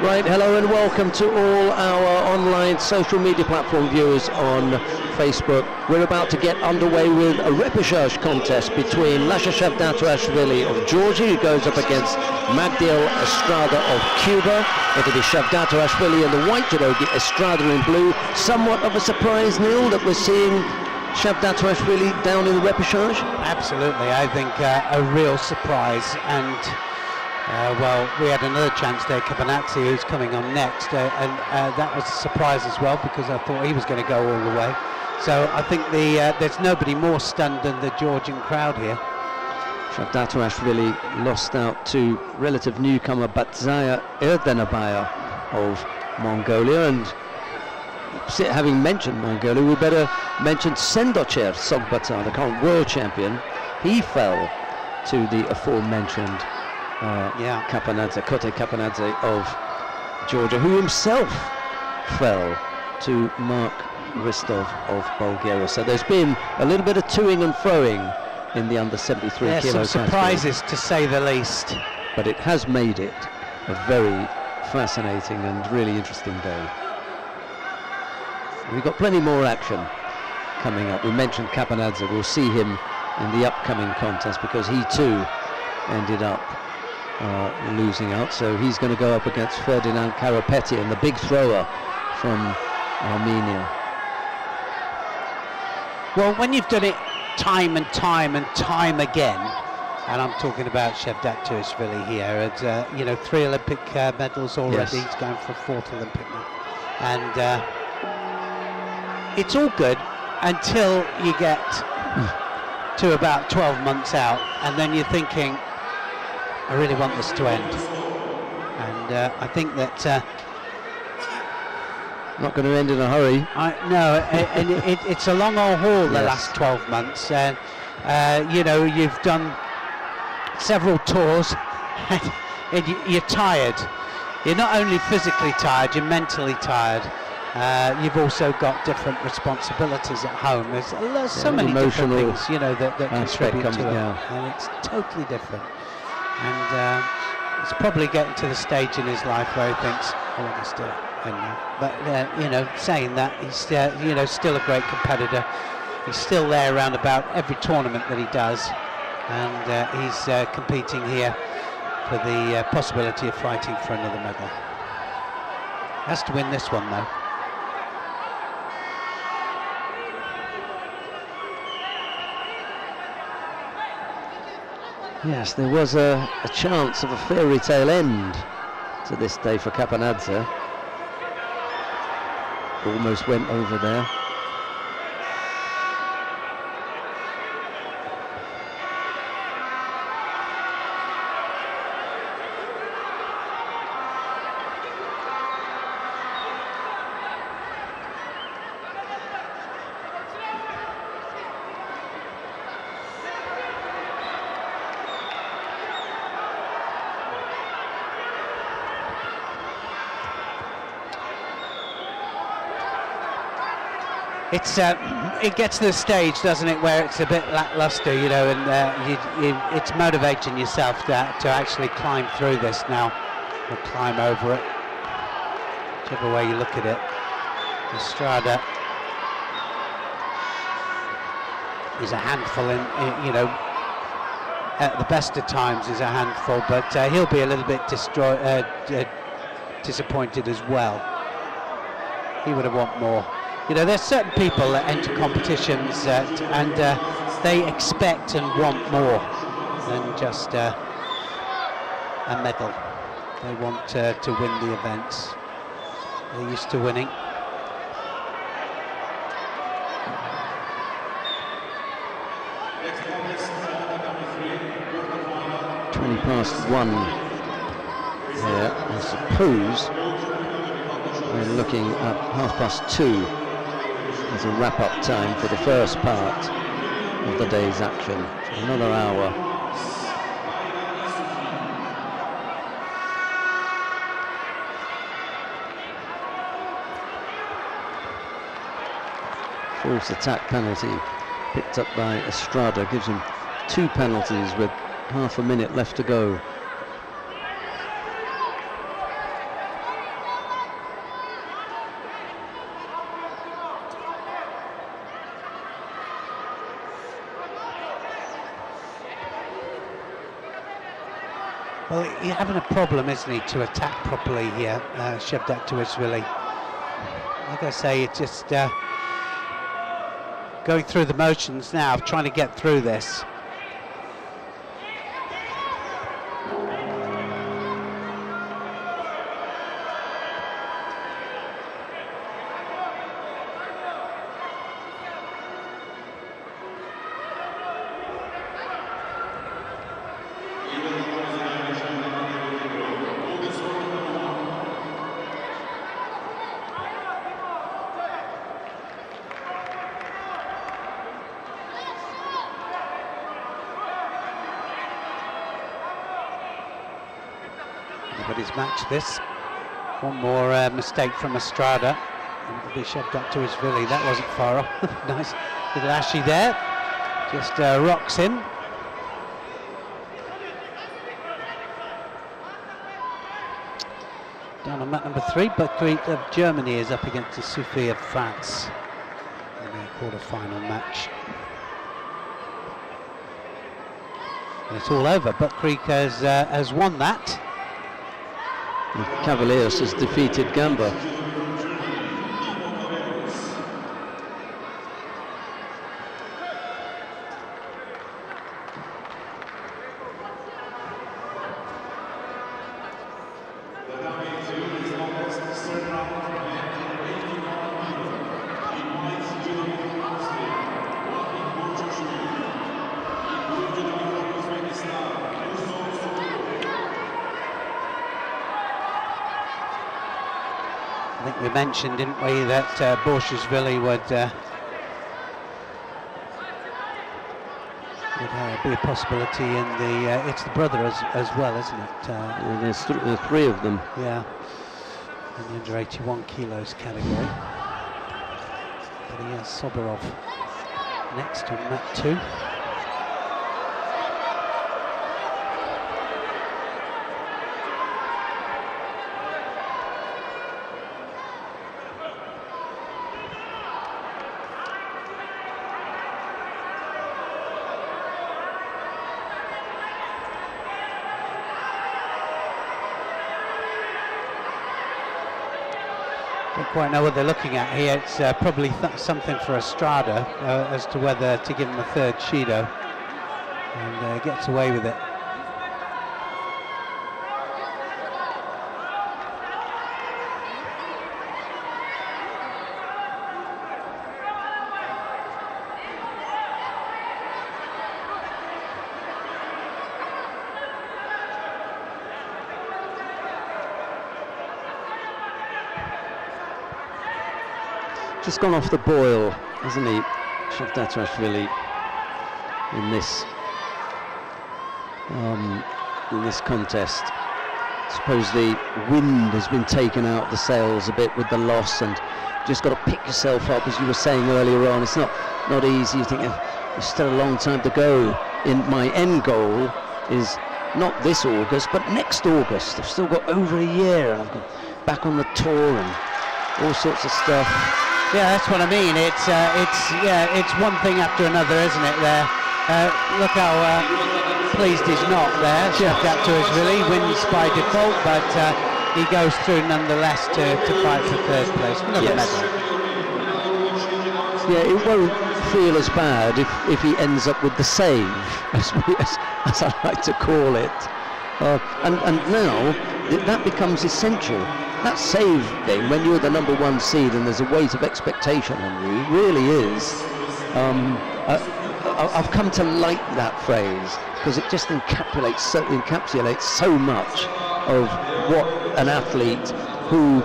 Right, hello and welcome to all our online social media platform viewers on Facebook. We're about to get underway with a repechage contest between Lasha Shavdatoashvili of Georgia, who goes up against Magdiel Estrada of Cuba. It'll be Shavdatoashvili in the white judogi, Estrada in blue. Somewhat of a surprise, Neil, that we're seeing Shavdatoashvili down in the repechage? Absolutely, I think a real surprise, and well, we had another chance there, Cabanazzi, who's coming on next, and that was a surprise as well, because I thought he was going to go all the way. So I think there's nobody more stunned than the Georgian crowd here. Shavdatoashvili lost out to relative newcomer Batzaya Erdenabaya of Mongolia, and having mentioned Mongolia, we better mention Sendochev Sogbata, the current world champion. He fell to the aforementioned Kote Capanadze of Georgia, who himself fell to Mark Ristov of Bulgaria. So there's been a little bit of toing and froing in the under 73 kilo some surprises category, to say the least. but it has made it a very fascinating and really interesting day. We've got plenty more action coming up. We mentioned Capanadze. We'll see him in the upcoming contest because he too ended up losing out, so he's going to go up against Ferdinand Parapetian, the big thrower from Armenia. Well, when you've done it time and time and time again, and I'm talking about Shavdatoashvili here, and you know, 3 Olympic medals already. Yes. He's going for a 4th Olympic medal, and it's all good until you get to about 12 months out, and then you're thinking, I really want this to end. And I think that not going to end in a hurry. And it's a long old haul, the last 12 months, and you know, you've done several tours and you're tired. You're not only physically tired, you're mentally tired. You've also got different responsibilities at home. There's so many different things, you know, that contribute to it, and it's totally different. And he's probably getting to the stage in his life where he thinks, I want this to end now. But you know, saying that, he's you know, still a great competitor. He's still there around about every tournament that he does, and he's competing here for the possibility of fighting for another medal. Has to win this one though. Yes, there was a chance of a fairy tale end to this day for Capanadze. Almost went over there. It gets to the stage, doesn't it, where it's a bit lackluster, you know, and it's motivating yourself to actually climb through this now, or climb over it, whichever way you look at it. Estrada is a handful in, you know, at the best of times is a handful, but he'll be a little bit disappointed as well. He would have wanted more. You know, there's certain people that enter competitions and they expect and want more than just a medal. They want to win the events. They're used to winning. +1 here, I suppose. We're looking at 2:30 as a wrap-up time for the first part of the day's action. Another hour. False attack penalty picked up by Estrada, gives him 2 penalties with half a minute left to go. Well, he's having a problem, isn't he, to attack properly here, Tblisi. Like I say, it's just going through the motions now of trying to get through this. Anybody's match this. One more mistake from Estrada, and it'll be shoved up to Tblisi. That wasn't far off. Nice little Ashy there. Just rocks him. Down on mat number 3, Prix of Germany is up against the Soufi of France in their quarter-final match. And it's all over, but Prix has won that. Cavaliers has defeated Gamba. I think we mentioned, didn't we, that Tblisi would be a possibility in the. It's the brother as well, isn't it? There's 3 of them. Yeah, in the under 81 kilos category. But he has Soborov next on mat 2. Don't quite know what they're looking at here. It's probably something for Estrada as to whether to give him a third Shido, and gets away with it. Just gone off the boil, hasn't he, Tblisi, in this contest. I suppose the wind has been taken out the sails a bit with the loss, and just got to pick yourself up, as you were saying earlier on. It's not easy. You think there's still a long time to go. My end goal is not this August, but next August. I've still got over a year, and I've got back on the tour and all sorts of stuff. Yeah, that's what I mean. It's one thing after another, isn't it? There, look how pleased he's not there. Tblisi wins by default, but he goes through nonetheless to fight for third place. Another medal. Yeah, it won't feel as bad if he ends up with the save, as I like to call it. And now that becomes essential. That save game, when you're the #1 seed and there's a weight of expectation on you, really is. I've come to like that phrase because it just encapsulates so much of what an athlete who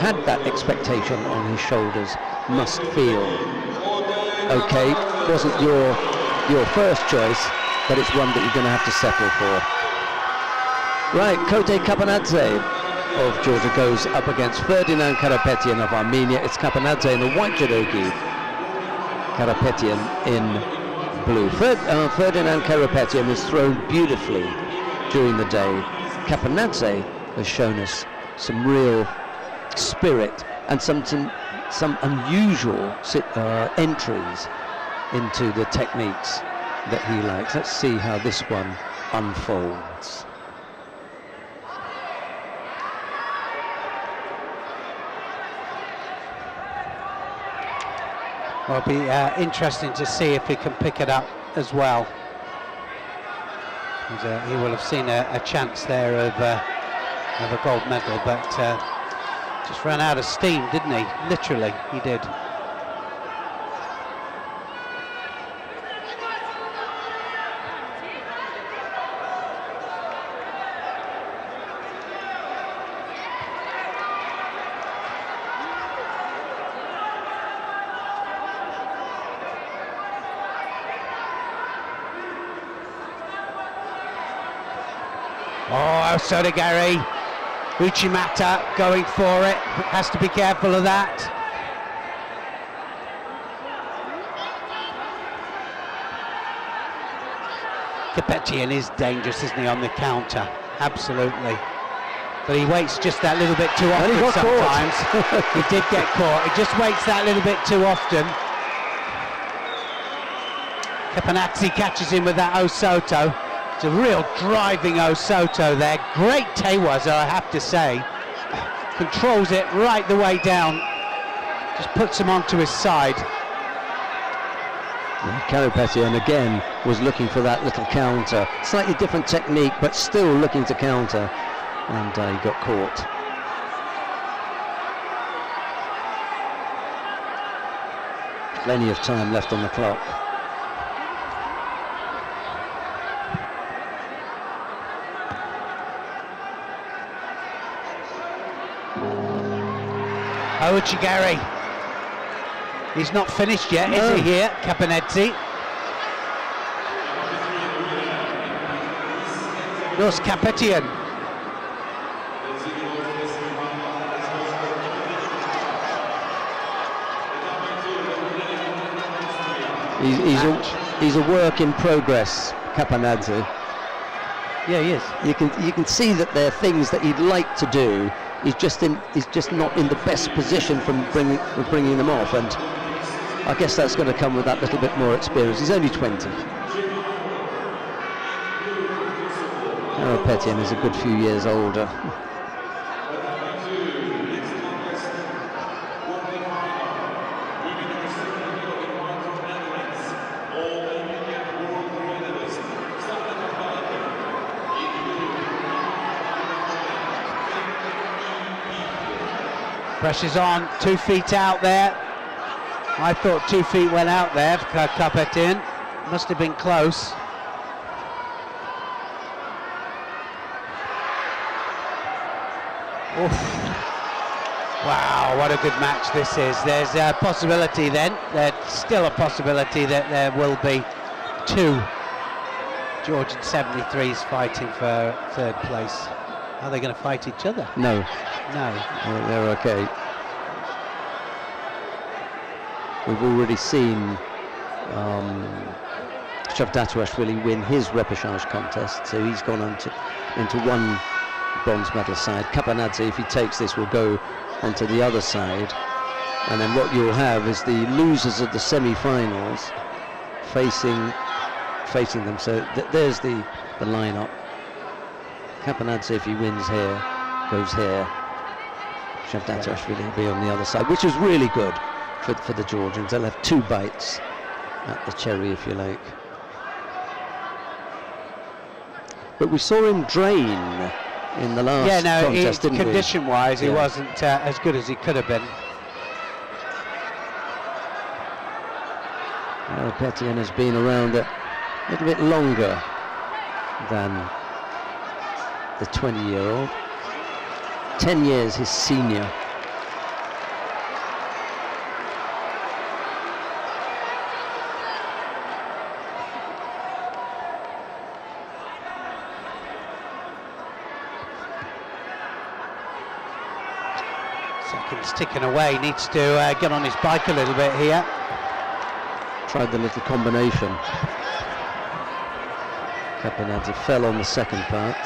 had that expectation on his shoulders must feel. Okay, wasn't your first choice, but it's one that you're going to have to settle for. Right, Kote Kapanadze of Georgia goes up against Ferdinand Parapetian of Armenia. It's Kapanadze in the white judogi, Parapetian in blue. Ferdinand Parapetian has thrown beautifully during the day. Kapanadze has shown us some real spirit and some unusual entries into the techniques that he likes. Let's see how this one unfolds. Well, it'll be interesting to see if he can pick it up as well. He will have seen a chance there of a gold medal, but just ran out of steam, didn't he? Literally, he did. Oh, Sodagari, Uchimata going for it, has to be careful of that. Parapetian is dangerous, isn't he, on the counter? Absolutely. But he waits just that little bit too often sometimes. He did get caught, he just waits that little bit too often. Capanazzi catches him with that Osoto. It's a real driving Osoto there. Great Tewaza, I have to say. Controls it right the way down. Just puts him onto his side. Parapetian again was looking for that little counter. Slightly different technique, but still looking to counter. And he got caught. Plenty of time left on the clock. Uchigari. He's not finished yet, is he here, Capanazzi? Nos Parapetian. He's a work in progress, Capanazzi. Yeah, he is. You can see that there are things that he'd like to do. He's just not in the best position for bringing them off, and I guess that's going to come with that little bit more experience. He's only 20. Parapetian is a good few years older. Pressure's on, 2 feet out there. I thought 2 feet went out there for Parapetian. Must have been close. Oof. Wow, what a good match this is. There's a possibility then, there's still a possibility that there will be 2 Georgian 73s fighting for 3rd place. Are they going to fight each other? No. No. They're okay. We've already seen Shavdatuashvili win his repechage contest, so he's gone into one bronze medal side. Capanazzi, if he takes this, will go onto the other side, and then what you'll have is the losers of the semi-finals facing them. So there's the lineup. Capanazzi, if he wins here, goes here. Shavdatuashvili will be on the other side, which is really good for the Georgians. They'll have 2 bites at the cherry, if you like. But we saw him drain in the last contest, didn't we? Condition-wise, he wasn't as good as he could have been. Parapetian has been around a little bit longer than the 20-year-old. 10 years his senior. Seconds ticking away, needs to get on his bike a little bit here. Tried the little combination. Capanazzi fell on the second part.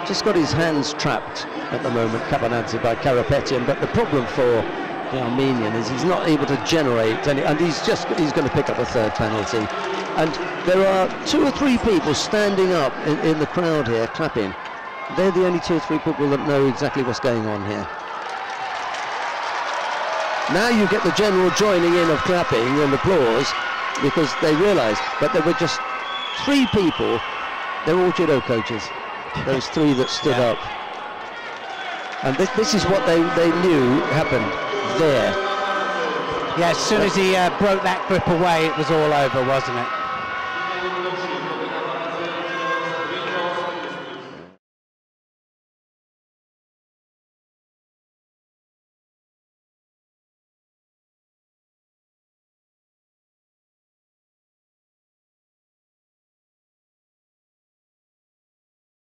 just got his hands trapped at the moment, Cabananti, by Parapetian. But the problem for the Armenian is he's not able to generate any, and he's going to pick up a third penalty. And there are 2 or 3 people standing up in the crowd here clapping. They're the only 2 or 3 people that know exactly what's going on here. Now you get the general joining in of clapping and applause because they realised, but there were just 3 people. They're all judo coaches. Those 3 that stood up. And this is what they knew happened there. Yeah, as soon as he broke that grip away, it was all over, wasn't it?